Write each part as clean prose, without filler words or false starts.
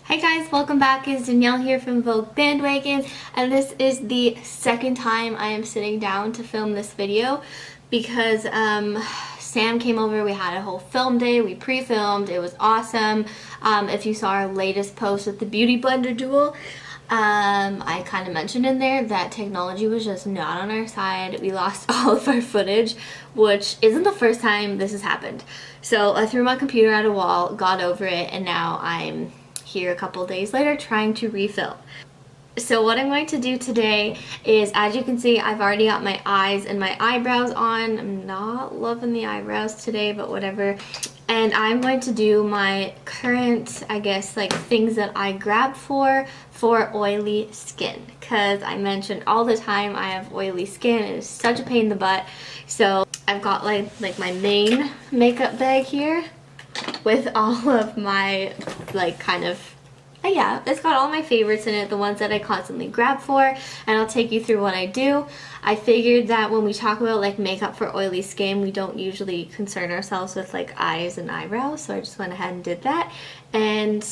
Hey guys, welcome back. It's Danielle here from Vogue Bandwagon, and this is the second time I am sitting down to film this video because Sam came over. We had a whole film day. We pre-filmed. It was awesome. If you saw our latest post with the Beauty Blender duel, I kind of mentioned in there that technology was just not on our side. We lost all of our footage, which isn't the first time this has happened. So I threw my computer at a wall, got over it, and now I'm here a couple days later trying to refill. So what I'm going to do today is, as you can see, I've already got my eyes and my eyebrows on. I'm not loving the eyebrows today, but whatever. And I'm going to do my current, I guess, like things that I grab for oily skin, because I mentioned all the time I have oily skin. It is such a pain in the butt. So I've got like my main makeup bag here with all of my yeah, it's got all my favorites in it, the ones that I constantly grab for, and I'll take you through what I do. I figured that when we talk about like makeup for oily skin, we don't usually concern ourselves with like eyes and eyebrows, so I just went ahead and did that. And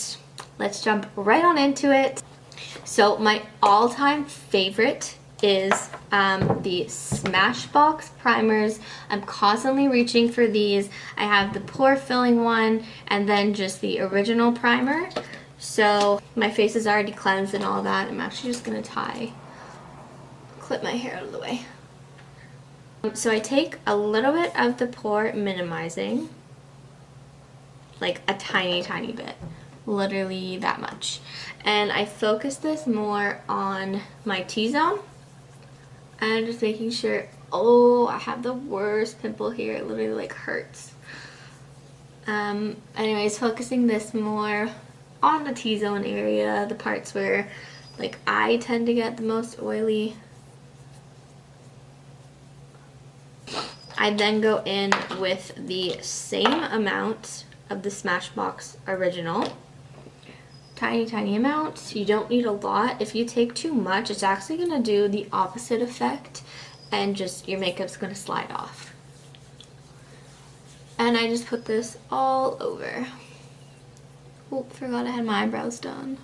let's jump right on into it. So my all-time favorite is the Smashbox primers. I'm constantly reaching for these. I have the pore filling one and then just the original primer. So my face is already cleansed and all that. I'm actually just gonna clip my hair out of the way. So I take a little bit of the pore minimizing, like a tiny bit, literally that much, and I focus this more on my T-zone. And just making sure, oh, I have the worst pimple here. It literally like hurts. Anyways, focusing this more on the T-zone area, the parts where like I tend to get the most oily. I then go in with the same amount of the Smashbox original. Tiny amounts. You don't need a lot. If you take too much, it's actually going to do the opposite effect and just your makeup's going to slide off. And I just put this all over. Oh, forgot I had my eyebrows done.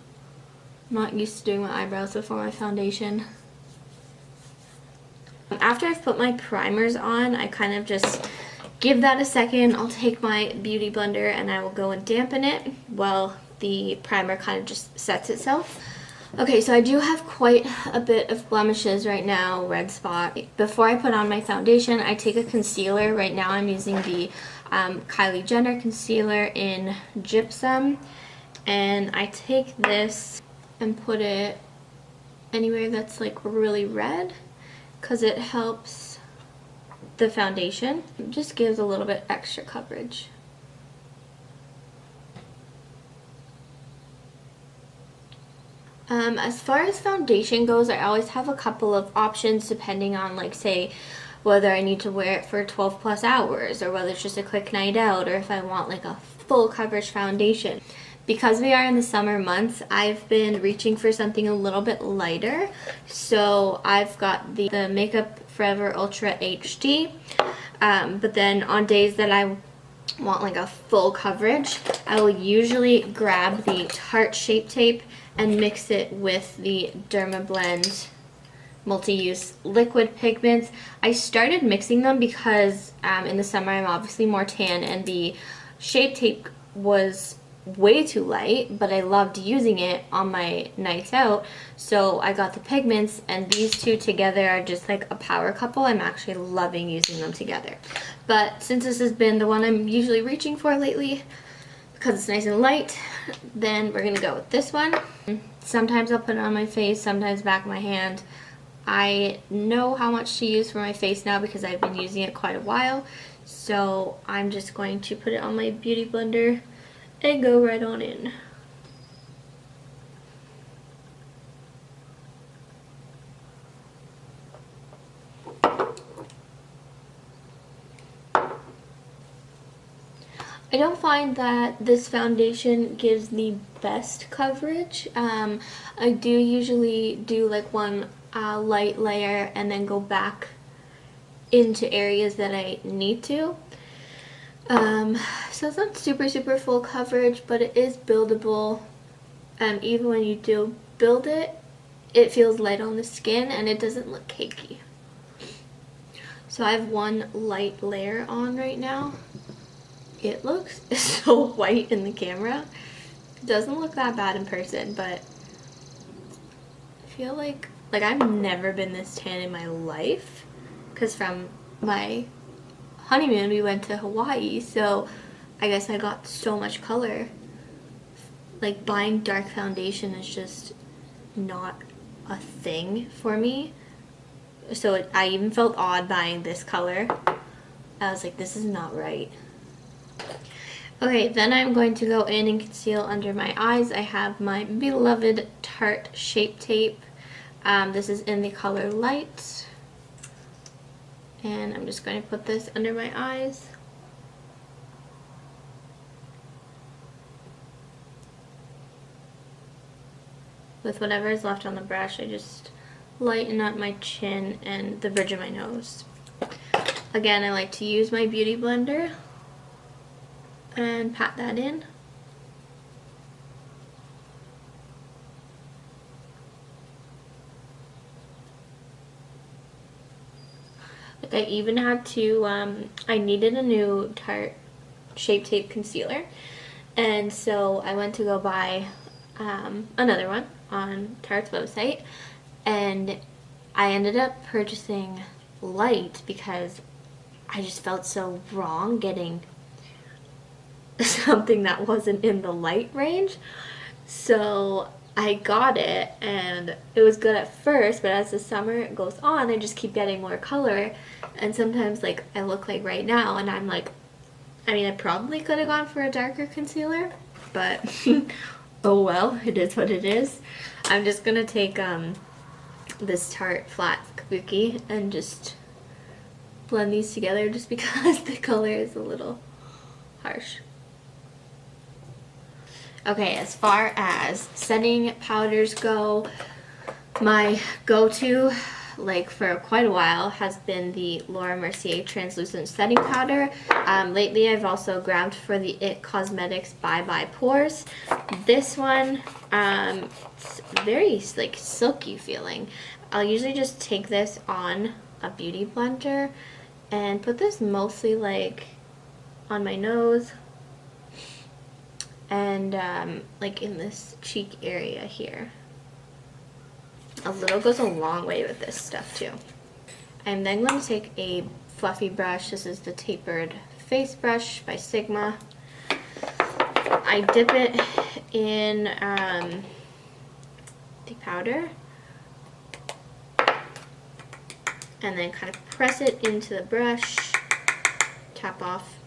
I'm not used to doing my eyebrows before my foundation. After I've put my primers on, I kind of just give that a second. I'll take my Beauty Blender and I will go and dampen it while the primer kind of just sets itself. Okay, so I do have quite a bit of blemishes right now, red spot. Before I put on my foundation, I take a concealer. Right now I'm using the Kylie Jenner concealer in Gypsum, and I take this and put it anywhere that's like really red because it helps the foundation. It just gives a little bit extra coverage. As far as foundation goes, I always have a couple of options depending on, like, say, whether I need to wear it for 12 plus hours or whether it's just a quick night out, or if I want like a full coverage foundation. Because we are in the summer months, I've been reaching for something a little bit lighter. So I've got the Makeup Forever Ultra HD, but then on days that I want like a full coverage, I will usually grab the Tarte Shape Tape and mix it with the Dermablend multi-use liquid pigments. I started mixing them because in the summer I'm obviously more tan, and the Shape Tape was way too light, but I loved using it on my nights out, so I got the pigments, and these two together are just like a power couple. I'm actually loving using them together. But since this has been the one I'm usually reaching for lately because it's nice and light, then we're gonna go with this one. Sometimes I'll put it on my face, sometimes back of my hand. I know how much to use for my face now because I've been using it quite a while, so I'm just going to put it on my Beauty Blender and go right on in. I don't find that this foundation gives the best coverage. I do usually do like one light layer and then go back into areas that I need to. So it's not super full coverage, but it is buildable even when you do build it, it feels light on the skin and it doesn't look cakey. So I have one light layer on right now. It looks so white in the camera. It doesn't look that bad in person, but I feel like I've never been this tan in my life, because from my honeymoon we went to Hawaii, so I guess I got so much color. Like, buying dark foundation is just not a thing for me. So I even felt odd buying this color. I was like, this is not right. Okay, then I'm going to go in and conceal under my eyes. I have my beloved Tarte Shape Tape. This is in the color Light. And I'm just going to put this under my eyes. With whatever is left on the brush, I just lighten up my chin and the bridge of my nose. Again, I like to use my beauty blender and pat that in. Like, I even had to, I needed a new Tarte Shape Tape concealer, and so I went to go buy another one on Tarte's website, and I ended up purchasing Light because I just felt so wrong getting something that wasn't in the Light range. So I got it and it was good at first, but as the summer goes on, I just keep getting more color, and sometimes, like, I look like right now and I'm like, I mean, I probably could have gone for a darker concealer, but oh well, it is what it is. I'm just gonna take this Tarte Flat Kabuki and just blend these together, just because the color is a little harsh. Okay, as far as setting powders go, my go-to, like, for quite a while has been the Laura Mercier translucent setting powder. Lately I've also grabbed for the IT Cosmetics Bye Bye Pores. This one, it's very, like, silky feeling. I'll usually just take this on a beauty blender and put this mostly, like, on my nose and like in this cheek area here. A little goes a long way with this stuff too. I'm then going to take a fluffy brush. This is the tapered face brush by Sigma. I dip it in the powder and then kind of press it into the brush, tap off,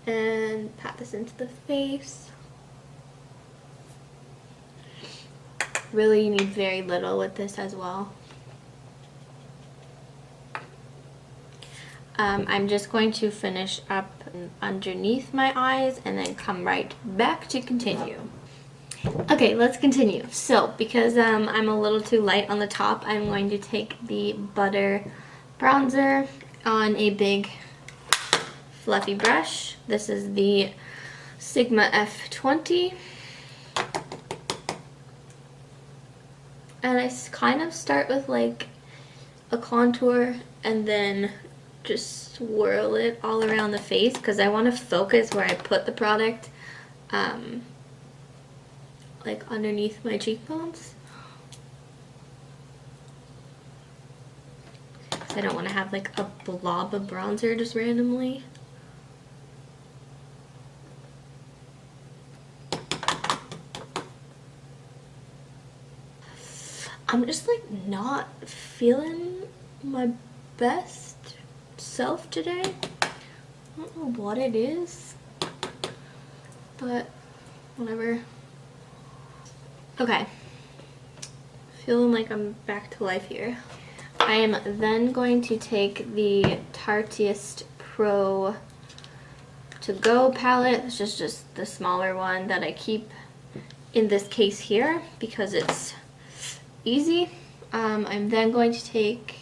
and pat this into the face. Really, you need very little with this as well. I'm just going to finish up underneath my eyes and then come right back to continue. Okay, let's continue. So, because I'm a little too light on the top, I'm going to take the Butter Bronzer on a big fluffy brush. This is the Sigma F20. And I kind of start with, like, a contour and then just swirl it all around the face, because I want to focus where I put the product, like underneath my cheekbones. I don't want to have, like, a blob of bronzer just randomly. I'm just, like, not feeling my best self today. I don't know what it is, but whatever. Okay, feeling like I'm back to life here. I am then going to take the Tarteist Pro To Go palette. It's just the smaller one that I keep in this case here because it's easy. I'm then going to take,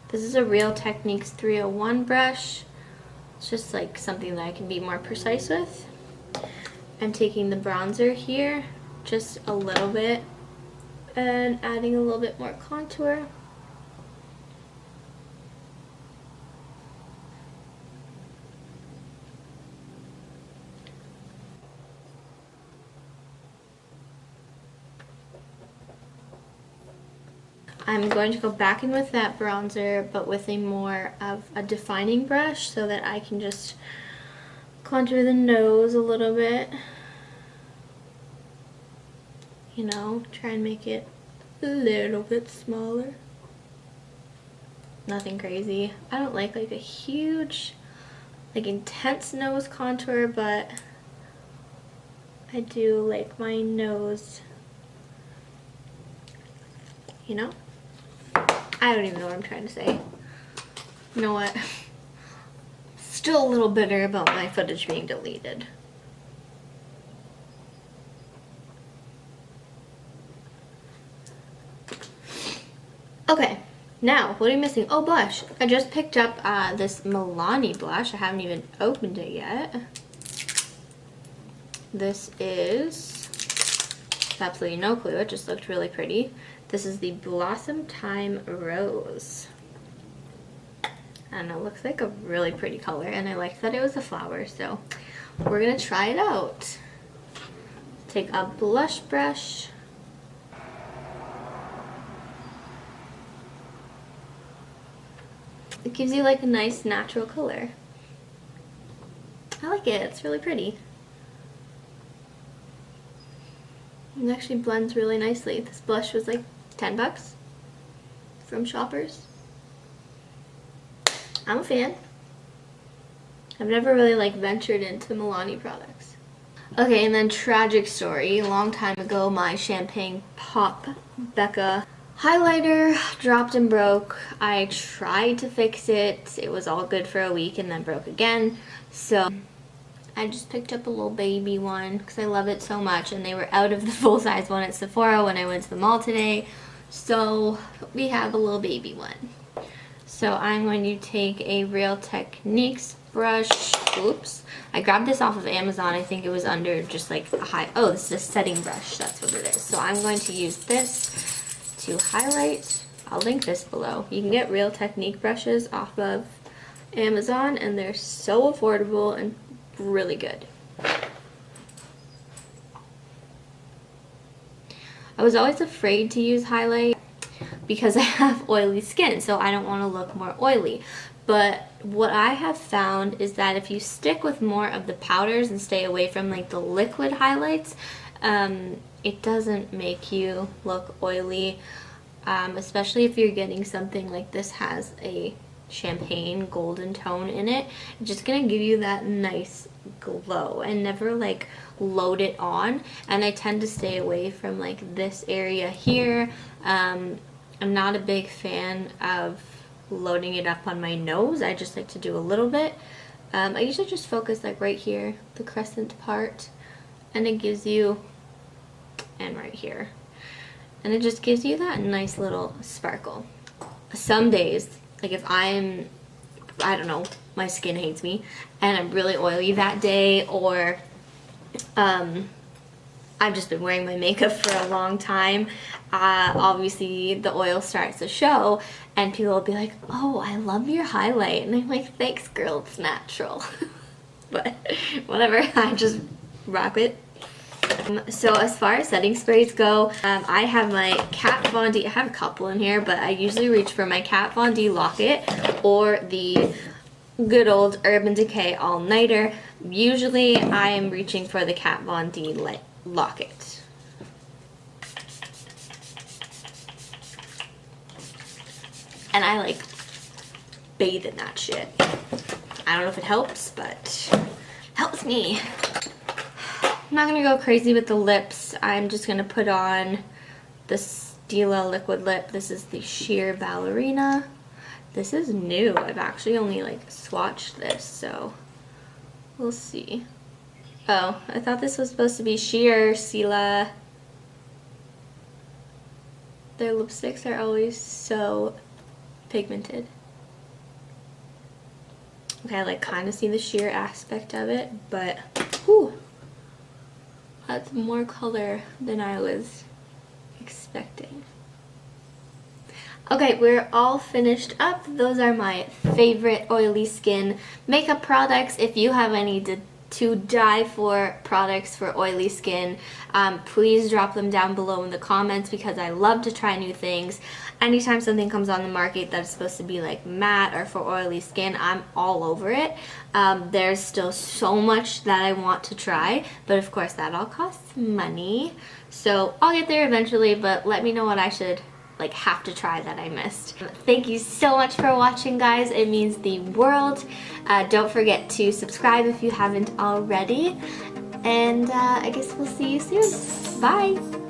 this is a Real Techniques 301 brush. It's just like something that I can be more precise with. I'm taking the bronzer here, just a little bit, and adding a little bit more contour. I'm going to go back in with that bronzer, but with a more of a defining brush so that I can just contour the nose a little bit. You know, try and make it a little bit smaller. Nothing crazy. I don't like a huge, like intense nose contour, but I do like my nose, you know? I don't even know what I'm trying to say. You know what? Still a little bitter about my footage being deleted. Okay, now what are we missing? Oh, blush. I just picked up this Milani blush. I haven't even opened it yet. This is absolutely no clue. It just looked really pretty. This is the Blossom Time Rose. And it looks like a really pretty color, and I liked that it was a flower, so we're gonna try it out. Take a blush brush. It gives you like a nice natural color. I like it, it's really pretty. It actually blends really nicely. This blush was like 10 bucks from Shoppers. I'm a fan. I've never really like ventured into Milani products. Okay, and then tragic story. A long time ago, my Champagne Pop Becca highlighter dropped and broke. I tried to fix it. It was all good for a week and then broke again. So I just picked up a little baby one because I love it so much, and they were out of the full-size one at Sephora when I went to the mall today. So we have a little baby one. So I'm going to take a Real Techniques brush. Oops. I grabbed this off of Amazon. I think it was under just like a high. Oh, this is a setting brush. That's what it is. So I'm going to use this to highlight. I'll link this below. You can get Real Technique brushes off of Amazon, and they're so affordable and really good. I was always afraid to use highlight because I have oily skin, so I don't want to look more oily. But what I have found is that if you stick with more of the powders and stay away from like the liquid highlights, it doesn't make you look oily, especially if you're getting something like this has a champagne golden tone in it. It's just gonna give you that nice glow and never like load it on. And I tend to stay away from like this area here. I'm not a big fan of loading it up on my nose. I just like to do a little bit. I usually just focus like right here, the crescent part, and it gives you, and right here, and it just gives you that nice little sparkle. Some days, like if I don't know, my skin hates me and I'm really oily that day, or I've just been wearing my makeup for a long time, obviously the oil starts to show and people will be like, oh, I love your highlight, and I'm like, thanks girl, it's natural. But whatever, I just rock it. So as far as setting sprays go, I have my Kat Von D. I have a couple in here, but I usually reach for my Kat Von D Locket or the good old Urban Decay All Nighter. Usually I am reaching for the Kat Von D Locket. And I like bathe in that shit. I don't know if it helps, but it helps me. I'm not gonna go crazy with the lips. I'm just gonna put on the Stila liquid lip. This is the Sheer Ballerina. This is new. I've actually only like swatched this, so we'll see. Oh, I thought this was supposed to be Sheer Stila. Their lipsticks are always so pigmented. Okay, I like kind of see the sheer aspect of it, but whew, that's more color than I was expecting. Okay, we're all finished up. Those are my favorite oily skin makeup products. If you have any to die for products for oily skin, please drop them down below in the comments because I love to try new things. Anytime something comes on the market that's supposed to be like matte or for oily skin, I'm all over it. There's still so much that I want to try, but of course that all costs money. So I'll get there eventually, but let me know what I should have to try that I missed. Thank you so much for watching, guys. It means the world. Don't forget to subscribe if you haven't already. And I guess we'll see you soon. Bye!